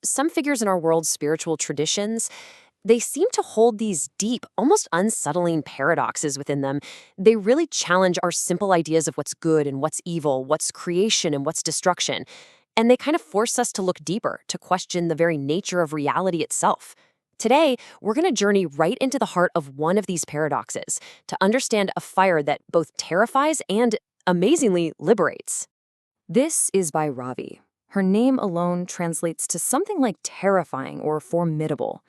Some figures in our world's spiritual traditions, they seem to hold these deep, almost unsettling paradoxes within them. They really challenge our simple ideas of what's good and what's evil, what's creation and what's destruction. And they kind of force us to look deeper, to question the very nature of reality itself. Today, we're going to journey right into the heart of one of these paradoxes to understand a fire that both terrifies and, amazingly, liberates. This is Bhairavi. Her name alone translates to something like terrifying or formidable.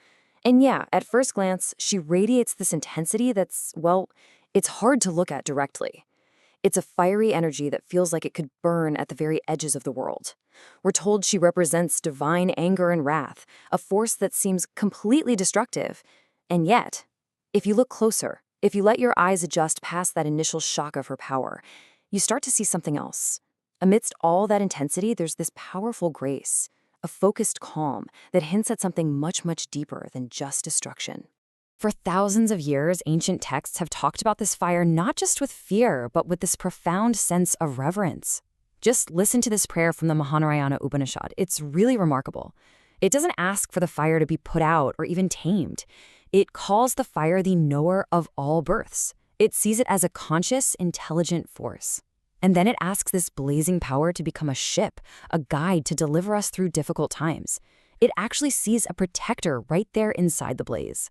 And yeah, at first glance, she radiates this intensity that's, well, it's hard to look at directly. It's a fiery energy that feels like it could burn at the very edges of the world. We're told she represents divine anger and wrath, a force that seems completely destructive. And yet, if you look closer, if you let your eyes adjust past that initial shock of her power, you start to see something else. Amidst all that intensity, there's this powerful grace, a focused calm that hints at something much, much deeper than just destruction. For thousands of years, ancient texts have talked about this fire not just with fear, but with this profound sense of reverence. Just listen to this prayer from the Mahanarayana Upanishad. It's really remarkable. It doesn't ask for the fire to be put out or even tamed. It calls the fire the knower of all births. It sees it as a conscious, intelligent force. And then it asks this blazing power to become a ship, a guide to deliver us through difficult times. It actually sees a protector right there inside the blaze.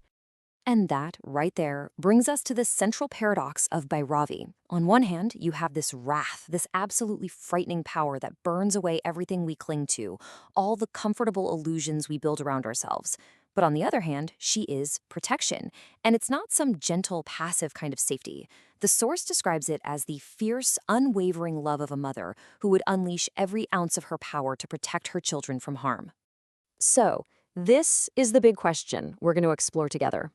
And that, right there, brings us to the central paradox of Bhairavi. On one hand, you have this wrath, this absolutely frightening power that burns away everything we cling to, all the comfortable illusions we build around ourselves. But on the other hand, she is protection. And it's not some gentle, passive kind of safety. The source describes it as the fierce, unwavering love of a mother who would unleash every ounce of her power to protect her children from harm. So, this is the big question we're going to explore together.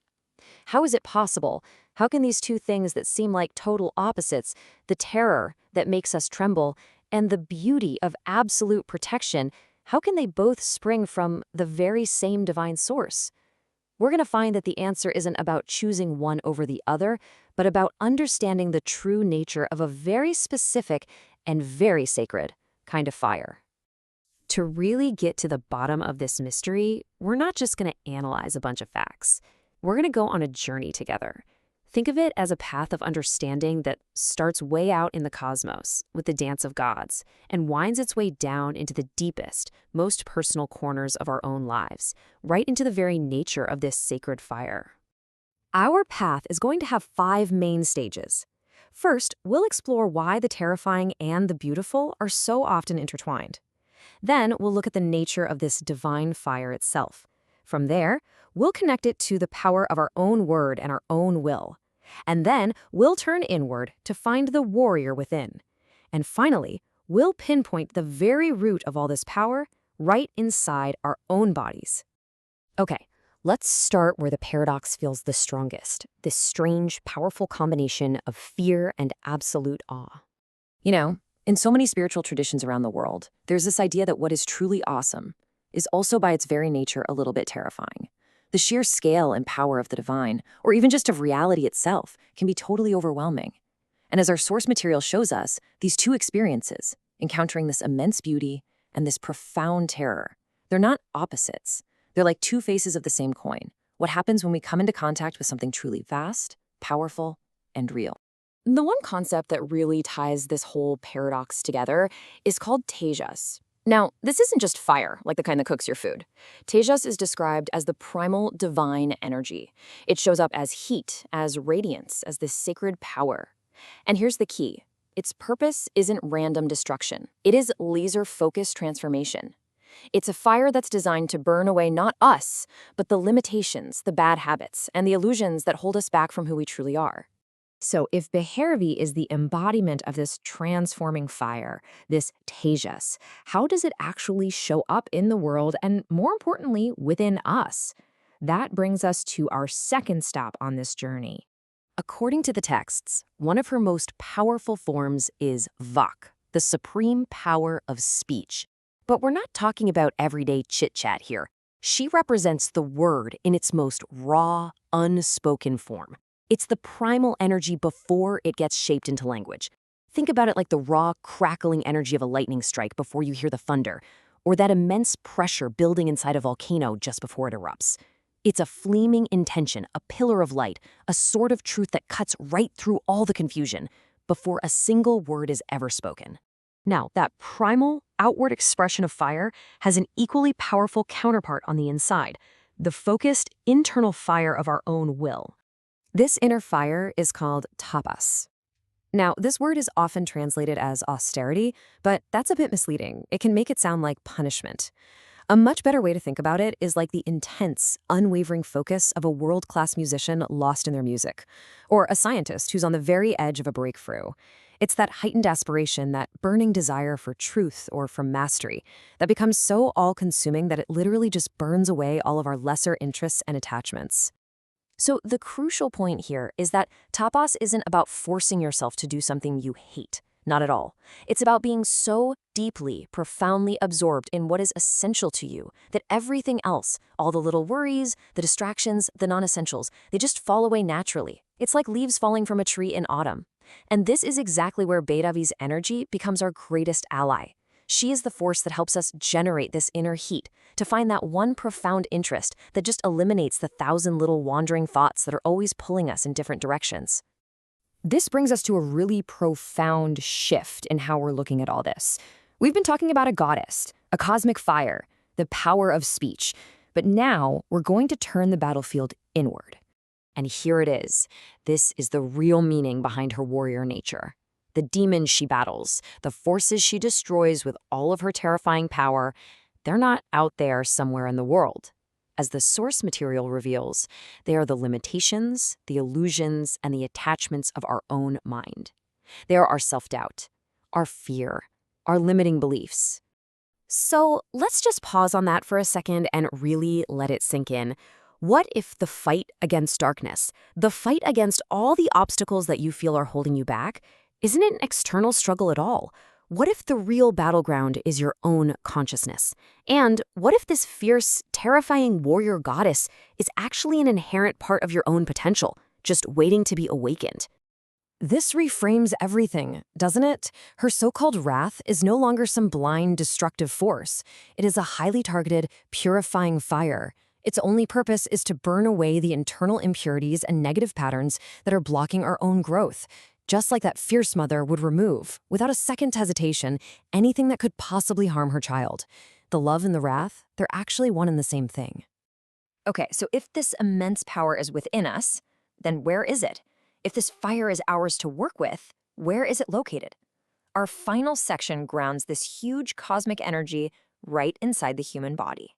How is it possible? How can these two things that seem like total opposites, the terror that makes us tremble and the beauty of absolute protection, how can they both spring from the very same divine source? We're going to find that the answer isn't about choosing one over the other, but about understanding the true nature of a very specific and very sacred kind of fire. To really get to the bottom of this mystery, we're not just going to analyze a bunch of facts. We're going to go on a journey together. Think of it as a path of understanding that starts way out in the cosmos with the dance of gods and winds its way down into the deepest, most personal corners of our own lives, right into the very nature of this sacred fire. Our path is going to have 5 main stages. First, we'll explore why the terrifying and the beautiful are so often intertwined. Then, we'll look at the nature of this divine fire itself. From there, we'll connect it to the power of our own word and our own will. And then we'll turn inward to find the warrior within. And finally, we'll pinpoint the very root of all this power right inside our own bodies. Okay, let's start where the paradox feels the strongest, this strange, powerful combination of fear and absolute awe. In so many spiritual traditions around the world, there's this idea that what is truly awesome is also by its very nature a little bit terrifying. The sheer scale and power of the divine, or even just of reality itself, can be totally overwhelming. And as our source material shows us, these two experiences, encountering this immense beauty and this profound terror, they're not opposites. They're like two faces of the same coin. What happens when we come into contact with something truly vast, powerful, and real? The one concept that really ties this whole paradox together is called tejas. Now, this isn't just fire, like the kind that cooks your food. Tejas is described as the primal divine energy. It shows up as heat, as radiance, as this sacred power. And here's the key. Its purpose isn't random destruction. It is laser-focused transformation. It's a fire that's designed to burn away not us, but the limitations, the bad habits, and the illusions that hold us back from who we truly are. So if Bhairavi is the embodiment of this transforming fire, this tejas, how does it actually show up in the world and, more importantly, within us? That brings us to our second stop on this journey. According to the texts, one of her most powerful forms is vak, the supreme power of speech. But we're not talking about everyday chit-chat here. She represents the word in its most raw, unspoken form. It's the primal energy before it gets shaped into language. Think about it like the raw, crackling energy of a lightning strike before you hear the thunder, or that immense pressure building inside a volcano just before it erupts. It's a flaming intention, a pillar of light, a sword of truth that cuts right through all the confusion before a single word is ever spoken. Now, that primal, outward expression of fire has an equally powerful counterpart on the inside, the focused, internal fire of our own will. This inner fire is called tapas. Now, this word is often translated as austerity, but that's a bit misleading. It can make it sound like punishment. A much better way to think about it is like the intense, unwavering focus of a world-class musician lost in their music, or a scientist who's on the very edge of a breakthrough. It's that heightened aspiration, that burning desire for truth or for mastery, that becomes so all-consuming that it literally just burns away all of our lesser interests and attachments. So the crucial point here is that tapas isn't about forcing yourself to do something you hate. Not at all. It's about being so deeply, profoundly absorbed in what is essential to you that everything else, all the little worries, the distractions, the non-essentials, they just fall away naturally. It's like leaves falling from a tree in autumn. And this is exactly where Bhairavi's energy becomes our greatest ally. She is the force that helps us generate this inner heat, to find that one profound interest that just eliminates the 1,000 little wandering thoughts that are always pulling us in different directions. This brings us to a really profound shift in how we're looking at all this. We've been talking about a goddess, a cosmic fire, the power of speech, but now we're going to turn the battlefield inward. And here it is. This is the real meaning behind her warrior nature. The demons she battles, the forces she destroys with all of her terrifying power, they're not out there somewhere in the world. As the source material reveals, they are the limitations, the illusions, and the attachments of our own mind. They are our self-doubt, our fear, our limiting beliefs. So let's just pause on that for a second and really let it sink in. What if the fight against darkness, the fight against all the obstacles that you feel are holding you back, isn't an external struggle at all? What if the real battleground is your own consciousness? And what if this fierce, terrifying warrior goddess is actually an inherent part of your own potential, just waiting to be awakened? This reframes everything, doesn't it? Her so-called wrath is no longer some blind, destructive force. It is a highly targeted, purifying fire. Its only purpose is to burn away the internal impurities and negative patterns that are blocking our own growth. Just like that fierce mother would remove, without a second hesitation, anything that could possibly harm her child. The love and the wrath, they're actually one and the same thing. Okay, so if this immense power is within us, then where is it? If this fire is ours to work with, where is it located? Our final section grounds this huge cosmic energy right inside the human body.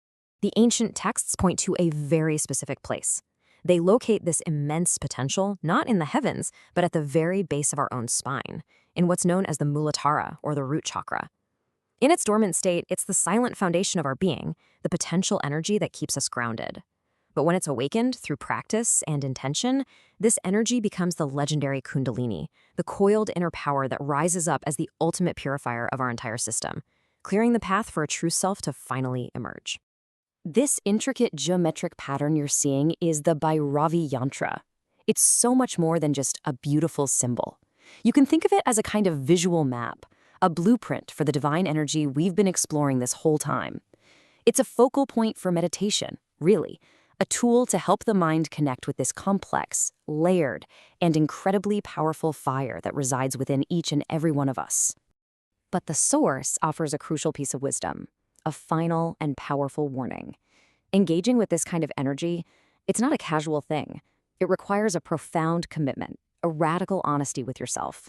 The ancient texts point to a very specific place. They locate this immense potential not in the heavens, but at the very base of our own spine, in what's known as the Muladhara, or the root chakra. In its dormant state, it's the silent foundation of our being, the potential energy that keeps us grounded. But when it's awakened through practice and intention, this energy becomes the legendary Kundalini, the coiled inner power that rises up as the ultimate purifier of our entire system, clearing the path for a true self to finally emerge. This intricate geometric pattern you're seeing is the Bhairavi yantra. It's so much more than just a beautiful symbol. You can think of it as a kind of visual map, a blueprint for the divine energy we've been exploring this whole time. It's a focal point for meditation, really, a tool to help the mind connect with this complex, layered, and incredibly powerful fire that resides within each and every one of us. But the source offers a crucial piece of wisdom, a final and powerful warning. Engaging with this kind of energy, it's not a casual thing. It requires a profound commitment, a radical honesty with yourself.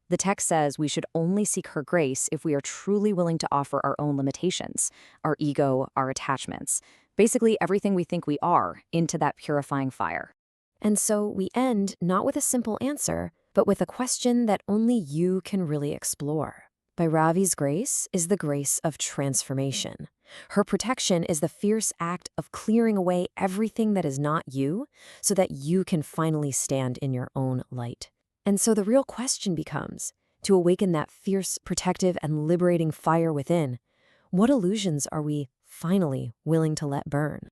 The text says we should only seek her grace if we are truly willing to offer our own limitations, our ego, our attachments, basically everything we think we are, into that purifying fire. And so we end not with a simple answer, but with a question that only you can really explore. Bhairavi's grace is the grace of transformation. Her protection is the fierce act of clearing away everything that is not you so that you can finally stand in your own light. And so the real question becomes, to awaken that fierce, protective, and liberating fire within, what illusions are we finally willing to let burn?